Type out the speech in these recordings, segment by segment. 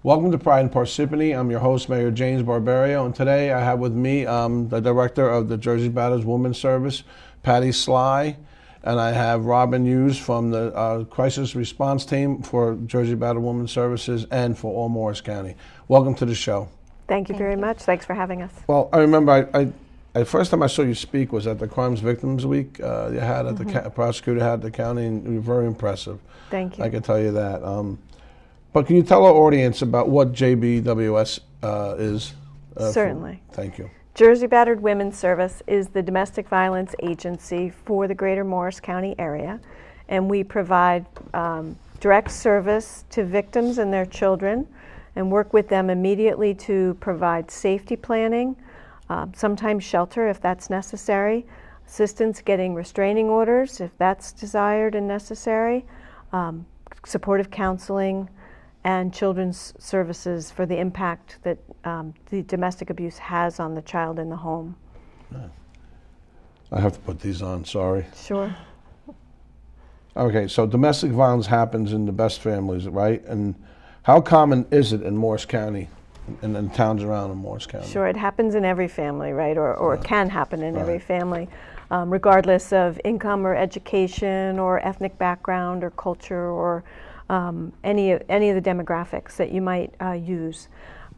Welcome to Pride in Parsippany. I'm your host, Mayor James Barbario, and today I have with me the director of the Jersey Battered Women's Service, Patty Sly, and I have Robin Hughes from the Crisis Response Team for Jersey Battered Women's Services and for all Morris County. Welcome to the show. Thank you very much. Thanks for having us. Well, I remember the first time I saw you speak was at the Crimes Victims Week you had at the prosecutor had at the county, and you were very impressive. Thank you. I can tell you that. But can you tell our audience about what JBWS is? Certainly. Thank you. Jersey Battered Women's Service is the domestic violence agency for the greater Morris County area, and we provide direct service to victims and their children and work with them immediately to provide safety planning, sometimes shelter if that's necessary, assistance getting restraining orders if that's desired and necessary, supportive counseling, and children's services for the impact that the domestic abuse has on the child in the home. I have to put these on, sorry. Sure. Okay, so domestic violence happens in the best families, right? And how common is it in Morris County and in towns around in Morris County? Sure, it happens in every family, right? Or it can happen in every family, regardless of income or education or ethnic background or culture or any of the demographics that you might use.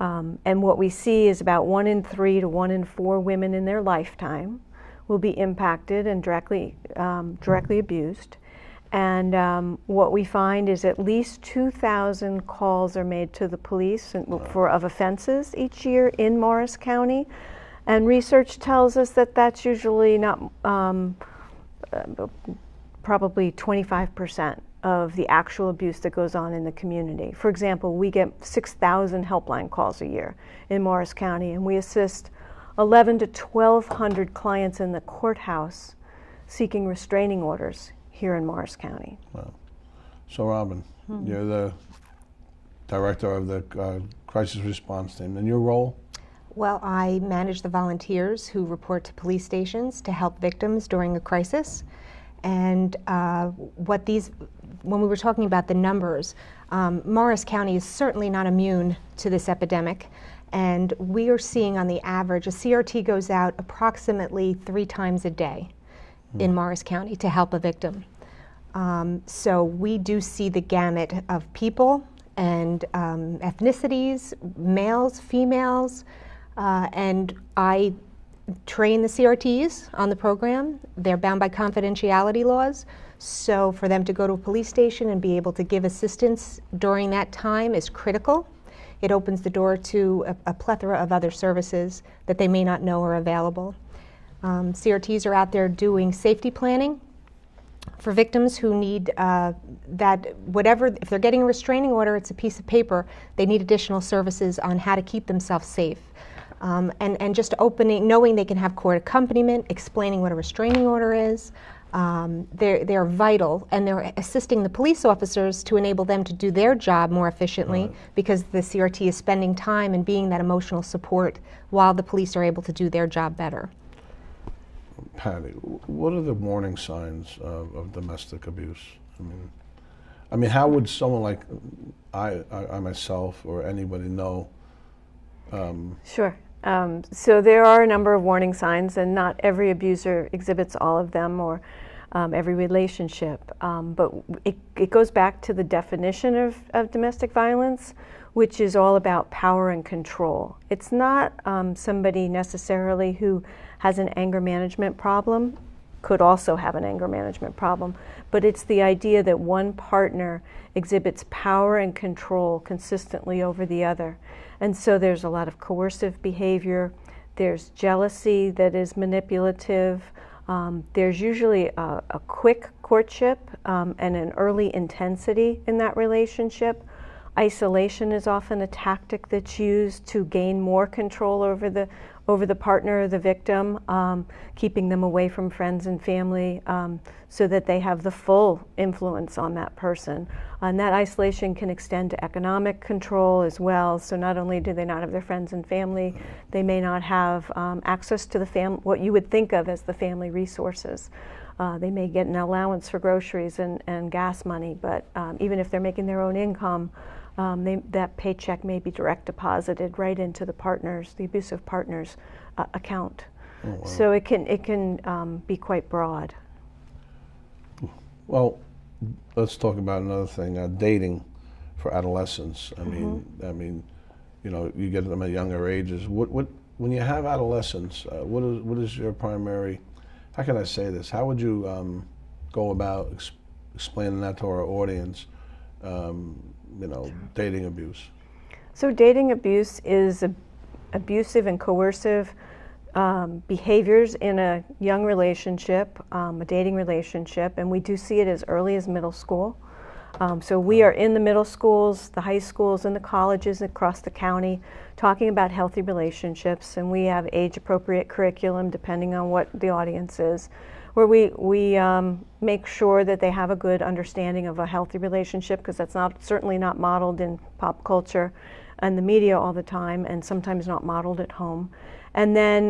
And what we see is about 1 in 3 to 1 in 4 women in their lifetime will be impacted and directly abused. And what we find is at least 2,000 calls are made to the police of offenses each year in Morris County. And research tells us that that's usually not probably 25% of the actual abuse that goes on in the community. For example, we get 6,000 helpline calls a year in Morris County, and we assist 1,100 to 1,200 clients in the courthouse seeking restraining orders here in Morris County. Wow. So Robin, you're the director of the Crisis Response Team, and your role? Well, I manage the volunteers who report to police stations to help victims during a crisis. And when we were talking about the numbers, Morris County is certainly not immune to this epidemic. And we are seeing on the average, a CRT goes out approximately 3 times a day in Morris County to help a victim. So we do see the gamut of people and ethnicities, males, females, and I train the CRTs on the program. They're bound by confidentiality laws, so for them to go to a police station and be able to give assistance during that time is critical. It opens the door to a plethora of other services that they may not know are available. CRTs are out there doing safety planning for victims who need if they're getting a restraining order, it's a piece of paper, they need additional services on how to keep themselves safe. And just knowing they can have court accompaniment, explaining what a restraining order is, they're vital, and they're assisting the police officers to enable them to do their job more efficiently because the CRT is spending time and being that emotional support while the police are able to do their job better. Patty, what are the warning signs of domestic abuse? I mean, how would someone like I myself or anybody know? Sure. So there are a number of warning signs, and not every abuser exhibits all of them or every relationship. But it goes back to the definition of domestic violence, which is all about power and control. It's not somebody necessarily who has an anger management problem, could also have an anger management problem, but it's the idea that one partner exhibits power and control consistently over the other. And so there's a lot of coercive behavior, there's jealousy that is manipulative, there's usually a quick courtship and an early intensity in that relationship. Isolation is often a tactic that's used to gain more control over the partner or the victim, keeping them away from friends and family so that they have the full influence on that person. And that isolation can extend to economic control as well. So not only do they not have their friends and family, they may not have access to what you would think of as the family resources. They may get an allowance for groceries and gas money, but even if they're making their own income, that paycheck may be direct deposited right into the abusive partner's account. Oh, wow. So it can be quite broad. Well, let's talk about another thing: dating for adolescents. I mean, you know, you get them at younger ages. When you have adolescents, what is your primary? How can I say this? How would you go about explaining that to our audience? You know, dating abuse. So dating abuse is abusive and coercive behaviors in a young relationship, a dating relationship, and we do see it as early as middle school. So we are in the middle schools, the high schools, and the colleges across the county talking about healthy relationships, and we have age-appropriate curriculum depending on what the audience is, where we make sure that they have a good understanding of a healthy relationship, because that's certainly not modeled in pop culture and the media all the time, and sometimes not modeled at home. And then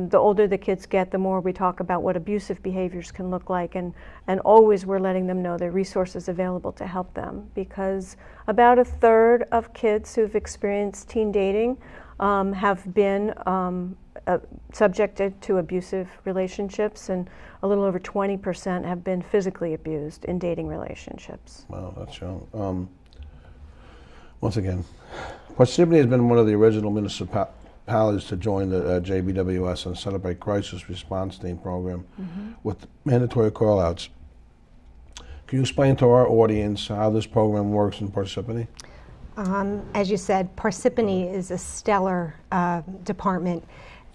the older the kids get, the more we talk about what abusive behaviors can look like, and always we're letting them know there are resources available to help them, because about a third of kids who've experienced teen dating have been subjected to abusive relationships, and a little over 20% have been physically abused in dating relationships. Wow, that's young. Once again, Parsippany has been one of the original municipalities to join the JBWS and Celebrate Crisis Response Team program with mandatory call-outs. Can you explain to our audience how this program works in Parsippany? As you said, Parsippany is a stellar department,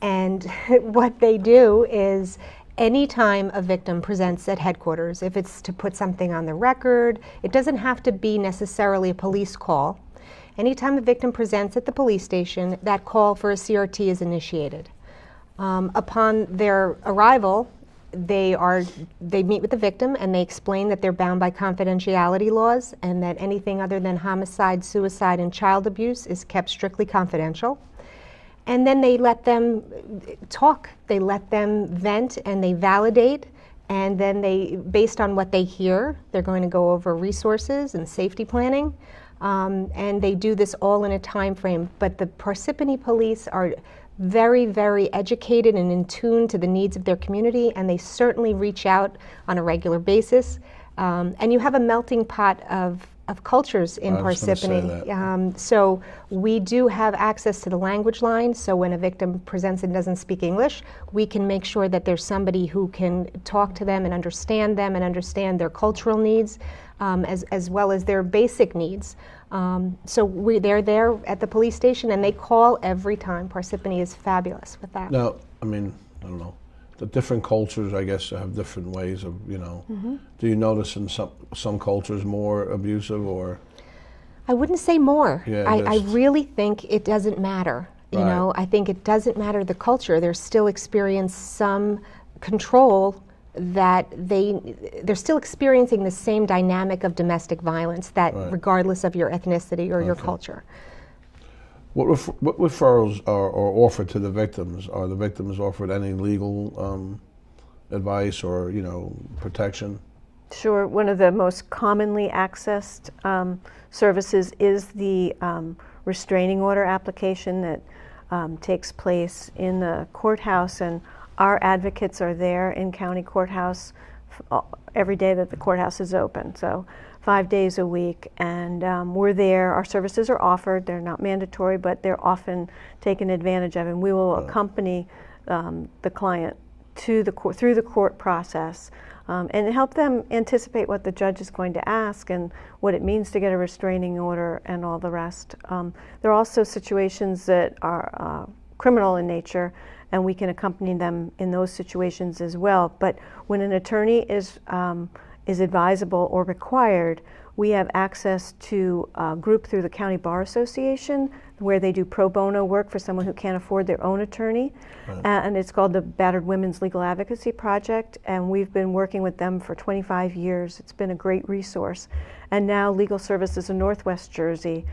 and what they do is anytime a victim presents at headquarters, if it's to put something on the record, it doesn't have to be necessarily a police call. Anytime a victim presents at the police station, that call for a CRT is initiated. Upon their arrival, they meet with the victim and they explain that they're bound by confidentiality laws and that anything other than homicide, suicide, and child abuse is kept strictly confidential. And then they let them talk, they let them vent, and they validate, and then based on what they hear, they're going to go over resources and safety planning. And they do this all in a time frame. But the Parsippany police are very, very educated and in tune to the needs of their community, and they certainly reach out on a regular basis. And you have a melting pot of cultures in Parsippany. So we do have access to the language line, so when a victim presents and doesn't speak English, we can make sure that there's somebody who can talk to them and understand their cultural needs, as well as their basic needs. So they're there at the police station and they call every time. Parsippany is fabulous with that. Now, I mean, I don't know. The different cultures, I guess, have different ways of, you know. Do you notice in some cultures more abusive, or? I wouldn't say more. Yeah, I really think it doesn't matter. You know, I think it doesn't matter the culture. They're still experience some control, that they're still experiencing the same dynamic of domestic violence, that regardless of your ethnicity or your culture. What referrals are offered to the victims? Are the victims offered any legal advice or, you know, protection? Sure. One of the most commonly accessed services is the restraining order application that takes place in the courthouse, and our advocates are there in county courthouse every day that the courthouse is open. So 5 days a week, and we're there. Our services are offered. They're not mandatory, but they're often taken advantage of, and we will accompany the client to through the court process and help them anticipate what the judge is going to ask and what it means to get a restraining order and all the rest. There are also situations that are criminal in nature, and we can accompany them in those situations as well. But when an attorney is advisable or required, we have access to a group through the County Bar Association where they do pro bono work for someone who can't afford their own attorney. And it's called the Battered Women's Legal Advocacy Project, and we've been working with them for 25 years. It's been a great resource. And now Legal Services in Northwest Jersey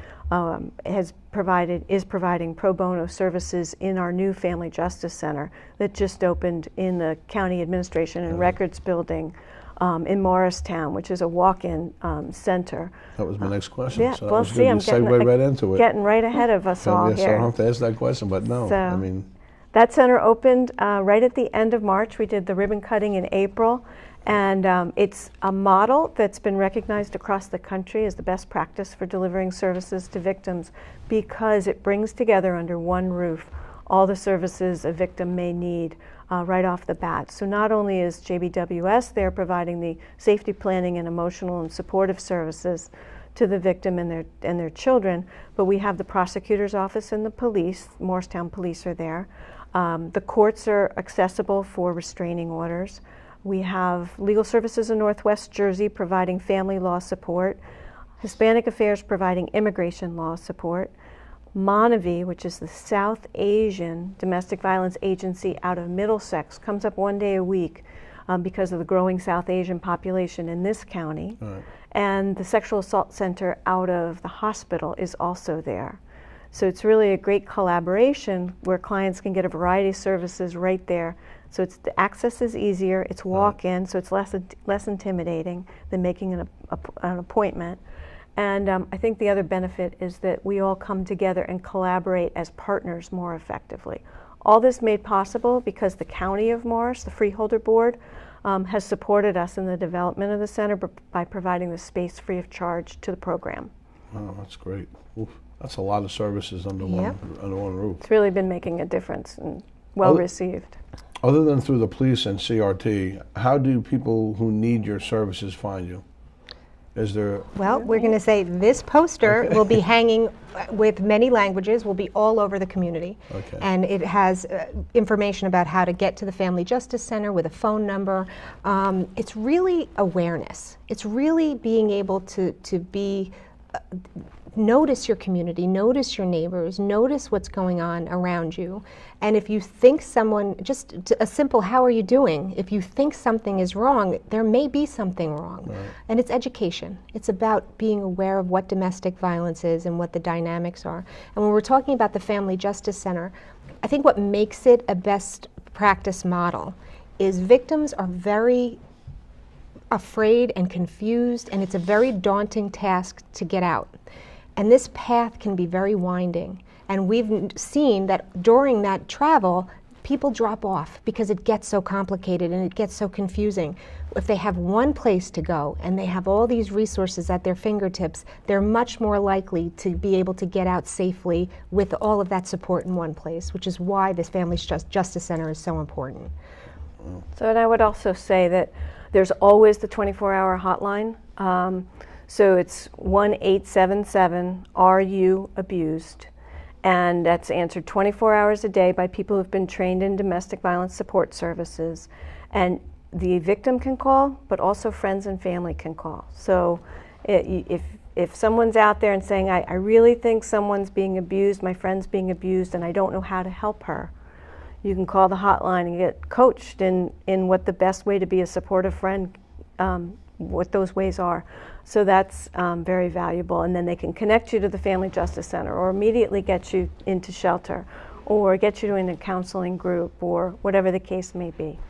is providing pro bono services in our new Family Justice Center that just opened in the County Administration and Records Building in Morristown, which is a walk-in center. That was my next question. Yeah, So well, that was see, good. I'm You segued right into it. Getting right ahead of us all yes, here. I don't have to ask that question, but no. So, I mean, that center opened right at the end of March. We did the ribbon cutting in April, and it's a model that's been recognized across the country as the best practice for delivering services to victims because it brings together under one roof all the services a victim may need right off the bat. So not only is JBWS there providing the safety planning and emotional and supportive services to the victim and their children, but we have the prosecutor's office and the police. Morristown police are there. The courts are accessible for restraining orders. We have Legal Services in Northwest Jersey providing family law support, Hispanic Affairs providing immigration law support, Monavie, which is the South Asian Domestic Violence Agency out of Middlesex, comes up one day a week because of the growing South Asian population in this county. right. And the Sexual Assault Center out of the hospital is also there. So it's really a great collaboration where clients can get a variety of services right there. So the access is easier, it's walk-in, so it's less intimidating than making an appointment. And I think the other benefit is that we all come together and collaborate as partners more effectively. All this made possible because the County of Morris, the Freeholder Board, has supported us in the development of the center by providing the space free of charge to the program. Oh, that's great. Oof. That's a lot of services under one roof. It's really been making a difference and well received. Other than through the police and CRT, how do people who need your services find you? Is there... Well, we're going to say this poster will be hanging with many languages, will be all over the community. Okay. And it has information about how to get to the Family Justice Center with a phone number. It's really awareness. It's really being able to be... notice your community, notice your neighbors, notice what's going on around you. And if you think someone, just a simple how are you doing, if you think something is wrong, there may be something wrong. Right. And it's education. It's about being aware of what domestic violence is and what the dynamics are. And when we're talking about the Family Justice Center, I think what makes it a best practice model is victims are very afraid and confused, and it's a very daunting task to get out. And this path can be very winding. And we've seen that during that travel, people drop off because it gets so complicated and it gets so confusing. If they have one place to go and they have all these resources at their fingertips, they're much more likely to be able to get out safely with all of that support in one place, which is why this Family Justice Center is so important. So, and I would also say that there's always the 24-hour hotline. So it's 1-877-RU-ABUSED, and that's answered 24 hours a day by people who've been trained in domestic violence support services. And the victim can call, but also friends and family can call. So if someone's out there and saying, I really think someone's being abused, my friend's being abused, and I don't know how to help her, you can call the hotline and get coached in what the best way to be a supportive friend, what those ways are. So that's very valuable. And then they can connect you to the Family Justice Center or immediately get you into shelter or get you in a counseling group or whatever the case may be.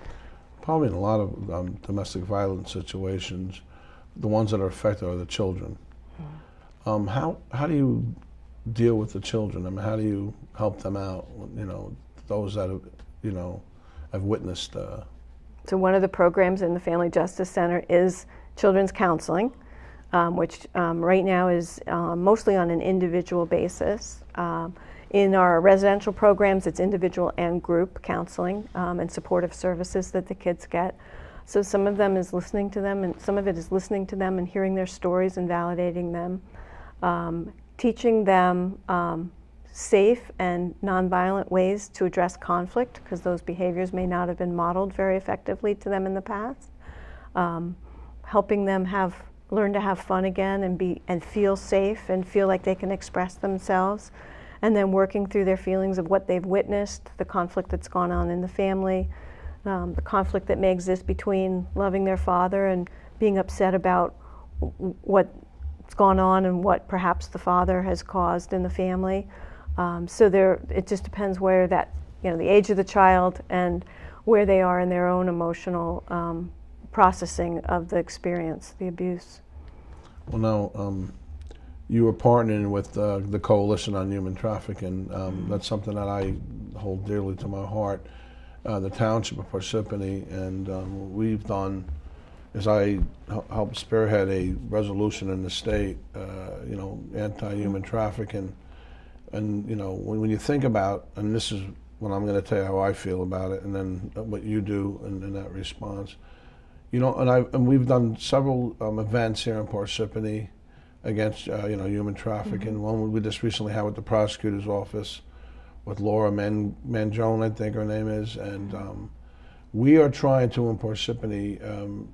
Probably in a lot of domestic violence situations, the ones that are affected are the children. How do you deal with the children? I mean, how do you help them out, those that have witnessed... So one of the programs in the Family Justice Center is children's counseling, which right now is mostly on an individual basis. In our residential programs, it's individual and group counseling and supportive services that the kids get. So some of them is listening to them, and some of it is listening to them and hearing their stories and validating them, teaching them safe and nonviolent ways to address conflict, because those behaviors may not have been modeled very effectively to them in the past. Helping them learn to have fun again and feel safe and feel like they can express themselves, and then working through their feelings of what they've witnessed, the conflict that's gone on in the family, the conflict that may exist between loving their father and being upset about what's gone on and what perhaps the father has caused in the family. It just depends where the age of the child and where they are in their own emotional processing of the experience, the abuse. Well, now, you were partnering with the Coalition on Human Trafficking. That's something that I hold dearly to my heart. The Township of Parsippany, and we've done, as I helped spearhead a resolution in the state, anti-human trafficking. And, when you think about, and this is when I'm going to tell you how I feel about it, and then what you do in that response. And we've done several events here in Parsippany against human trafficking. Mm-hmm. One we just recently had with the prosecutor's office with Laura Manjone, I think her name is, and we are trying to in Parsippany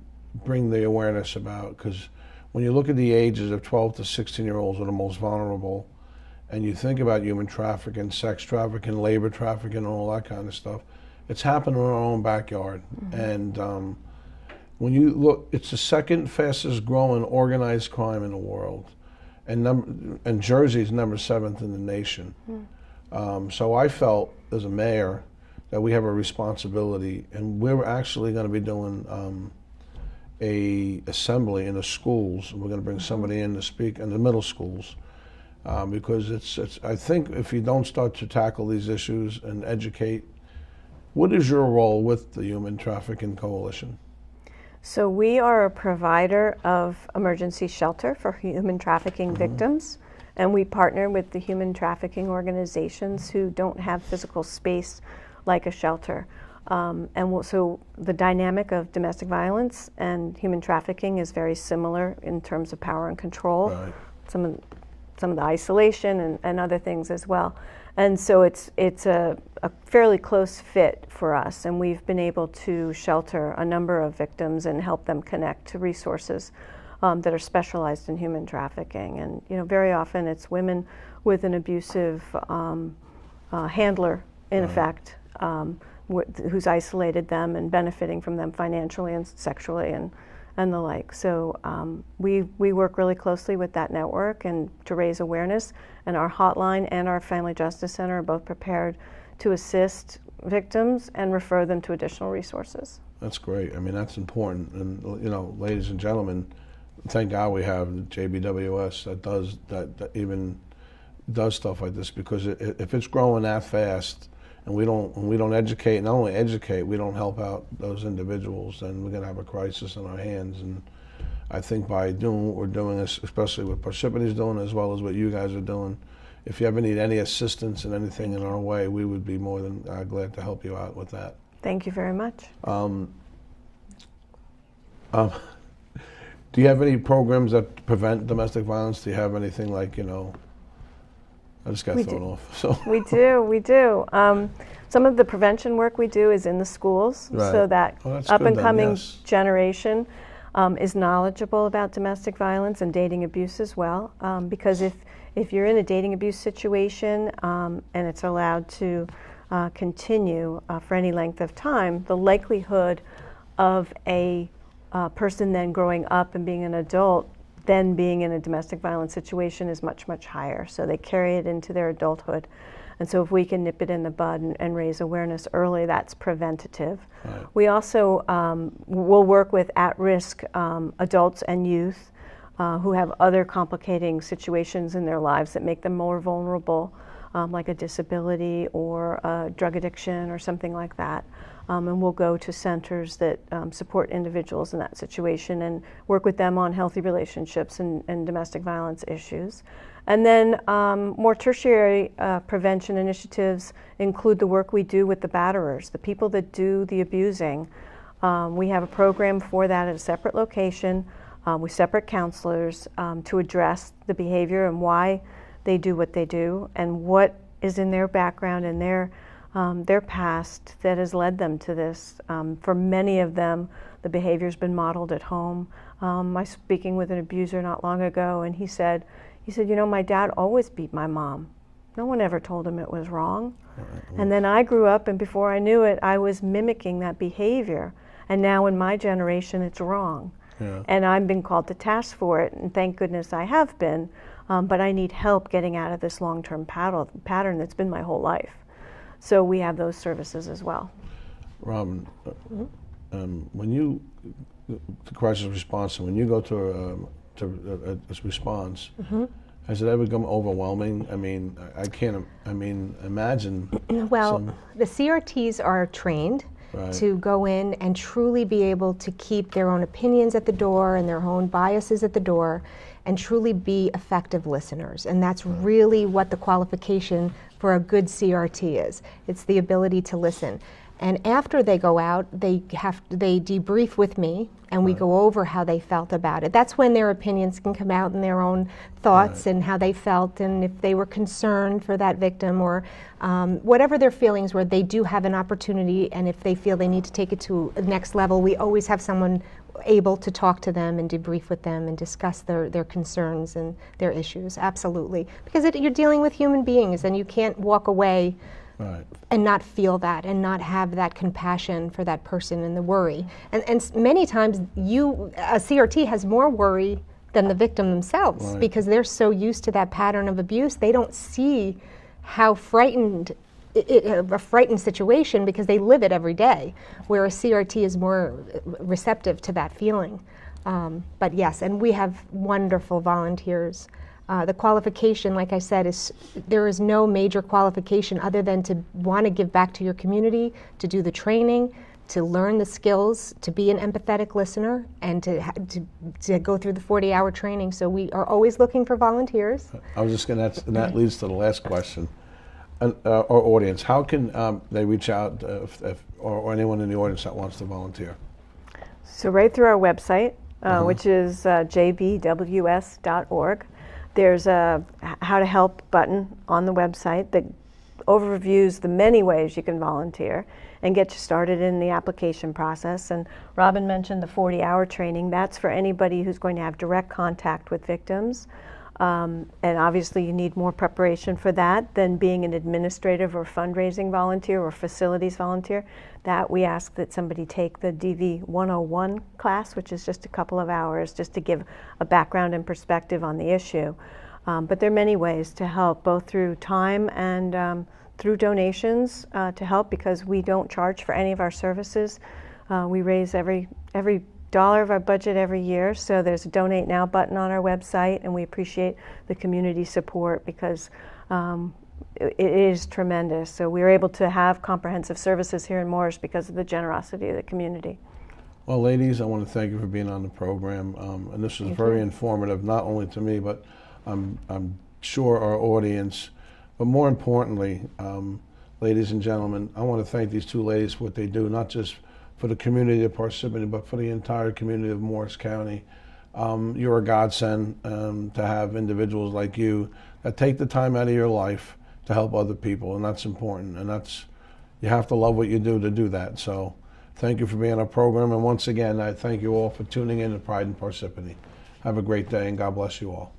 bring the awareness about, because when you look at the ages of 12 to 16-year-olds are the most vulnerable, and you think about human trafficking, sex trafficking, labor trafficking, and all that kind of stuff, it's happening in our own backyard. Mm-hmm. And when you look, it's the second fastest growing organized crime in the world, and Jersey's number 7th in the nation. Mm. So I felt, as a mayor, that we have a responsibility, and we're actually going to be doing a assembly in the schools. We're going to bring somebody in to speak in the middle schools, because it's. I think if you don't start to tackle these issues and educate, what is your role with the Human Trafficking Coalition? So we are a provider of emergency shelter for human trafficking mm-hmm. victims, and we partner with the human trafficking organizations who don't have physical space like a shelter. So the dynamic of domestic violence and human trafficking is very similar in terms of power and control, right. some of the isolation and other things as well. And so it's a fairly close fit for us, and we've been able to shelter a number of victims and help them connect to resources that are specialized in human trafficking. And very often it's women with an abusive handler, in right. effect, who's isolated them and benefiting from them financially and sexually and the like. So we work really closely with that network and to raise awareness, and our hotline and our Family Justice Center are both prepared to assist victims and refer them to additional resources. That's great. I mean, that's important. And ladies and gentlemen, thank God we have the JBWS that even does stuff like this, because if it's growing that fast, and we don't educate, not only educate, we don't help out those individuals, then we're going to have a crisis on our hands. And I think by doing what we're doing, especially what Parsippany's doing, as well as what you guys are doing, if you ever need any assistance in anything in our way, we would be more than glad to help you out with that. Thank you very much. Do you have any programs that prevent domestic violence? Do you have anything like, I just got thrown off. So We do. Some of the prevention work we do is in the schools, right. so that up-and-coming yes. generation is knowledgeable about domestic violence and dating abuse as well. Because if you're in a dating abuse situation and it's allowed to continue for any length of time, the likelihood of a person then growing up and being an adult then being in a domestic violence situation is much, much higher. So they carry it into their adulthood. And so if we can nip it in the bud and raise awareness early, that's preventative. Right. We also will work with at-risk adults and youth who have other complicating situations in their lives that make them more vulnerable, like a disability or drug addiction or something like that. And we'll go to centers that support individuals in that situation and work with them on healthy relationships and domestic violence issues. And then more tertiary prevention initiatives include the work we do with the batterers, the people that do the abusing. We have a program for that at a separate location with separate counselors to address the behavior and why they do what they do and what is in their background and their past that has led them to this. For many of them, the behavior's been modeled at home. I was speaking with an abuser not long ago, and he said, my dad always beat my mom. No one ever told him it was wrong. And then I grew up, and before I knew it, I was mimicking that behavior. And now in my generation, it's wrong. Yeah. And I've been called to task for it, and thank goodness I have been. But I need help getting out of this long-term pattern that's been my whole life. So we have those services as well. Robin, when you the crisis response, and when you go to a response, has it ever become overwhelming? I mean, I can't. I mean, imagine. Well, the CRTs are trained to go in and truly be able to keep their own opinions at the door and their own biases at the door, and truly be effective listeners. And that's really what the qualification for a good CRT is. It's the ability to listen. And after they go out, they debrief with me, and we go over how they felt about it. That's when their opinions can come out and their own thoughts and how they felt, and if they were concerned for that victim, or whatever their feelings were, they do have an opportunity, and if they feel they need to take it to the next level, we always have someone able to talk to them and debrief with them and discuss their concerns and their issues. Absolutely. Because you're dealing with human beings, and you can't walk away and not feel that and not have that compassion for that person and the worry. And many times a CRT has more worry than the victim themselves because they're so used to that pattern of abuse, they don't see how frightened a frightened situation because they live it every day, where a CRT is more receptive to that feeling. But yes, and we have wonderful volunteers. The qualification, like I said, is there is no major qualification other than to want to give back to your community, to do the training, to learn the skills, to be an empathetic listener, and to go through the 40-hour training. So we are always looking for volunteers. I was just going to, and that leads to the last question. Our audience, how can they reach out or anyone in the audience that wants to volunteer? So right through our website, which is jbws.org. There's a How to Help button on the website that overviews the many ways you can volunteer and get you started in the application process. And Robin mentioned the 40-hour training. That's for anybody who's going to have direct contact with victims. And obviously you need more preparation for that than being an administrative or fundraising volunteer or facilities volunteer. That we ask that somebody take the DV 101 class, which is just a couple of hours just to give a background and perspective on the issue. But there are many ways to help, both through time and through donations to help, because we don't charge for any of our services. We raise every dollar of our budget every year, so there's a Donate Now button on our website, and we appreciate the community support because it is tremendous. So we're able to have comprehensive services here in Morris because of the generosity of the community. Well, ladies, I want to thank you for being on the program, and this was very informative, not only to me, but I'm sure our audience. But more importantly, ladies and gentlemen, I want to thank these two ladies for what they do, not just for the community of Parsippany, but for the entire community of Morris County. You're a godsend to have individuals like you that take the time out of your life to help other people, and that's important. And you have to love what you do to do that. So thank you for being on our program, and once again, I thank you all for tuning in to Pride in Parsippany. Have a great day, and God bless you all.